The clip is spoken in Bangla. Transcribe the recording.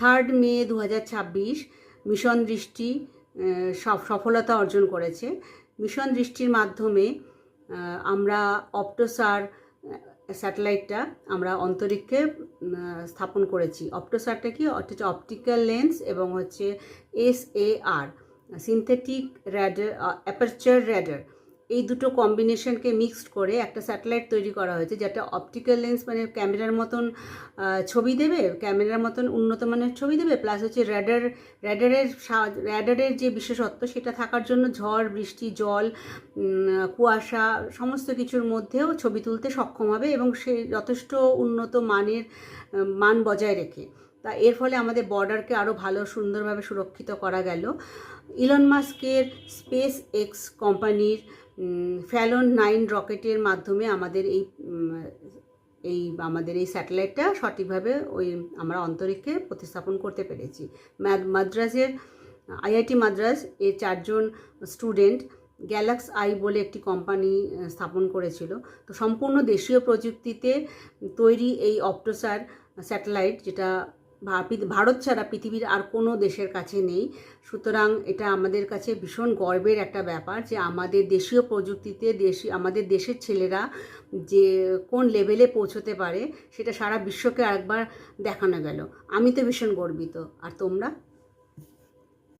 3 মে 2026 মিশন দৃষ্টি সফলতা অর্জন করেছে। মিশন দৃষ্টির মাধ্যমে আমরা অপ্টোসার স্যাটেলাইটটা আমরা অন্তরিক্ষে স্থাপন করেছি। অপ্টোসারটা কি? হচ্ছে অপটিক্যাল লেন্স এবং হচ্ছে SAR synthetic radar aperture radar, এই দুটো কম্বিনেশনকে মিক্সড করে একটা স্যাটেলাইট তৈরি করা হয়েছে, যেটা অপটিক্যাল লেন্স মানে ক্যামেরার মতন ছবি দেবে, ক্যামেরার মতন উন্নত মানের ছবি দেবে, প্লাস হচ্ছে র্যাডারের যে বিশেষত্ব সেটা থাকার জন্য ঝড় বৃষ্টি জল কুয়াশা সমস্ত কিছুর মধ্যেও ছবি তুলতে সক্ষম হবে এবং সে যথেষ্ট উন্নত মান বজায় রেখে। তা এর ফলে আমাদের বর্ডারকে আরও ভালো সুন্দরভাবে সুরক্ষিত করা গেল। ইলন মাস্কের স্পেস এক্স কোম্পানির ফ্যালন 9 রকেটের মাধ্যমে আমাদের এই স্যাটেলাইটটা সঠিকভাবে আমরা অন্তরিক্ষে প্রতিস্থাপন করতে পেরেছি। মাদ্রাজের IIT মাদ্রাজ এর 4 জন স্টুডেন্ট গ্যালাক্স আই বলে একটি কোম্পানি স্থাপন করেছিল। তো সম্পূর্ণ দেশীয় প্রযুক্তিতে তৈরি এই অপ্টোসার স্যাটেলাইট, যেটা ভারত ছাড়া পৃথিবীর আর কোনো দেশের কাছে নেই। সুতরাং এটা আমাদের কাছে ভীষণ গর্বের একটা ব্যাপার যে আমাদের দেশীয় প্রযুক্তিতে আমাদের দেশের ছেলেরা যে কোন লেভেলে পৌঁছতে পারে সেটা সারা বিশ্বকে আরেকবার দেখানো গেল। আমি তো ভীষণ গর্বিত, আর তোমরা?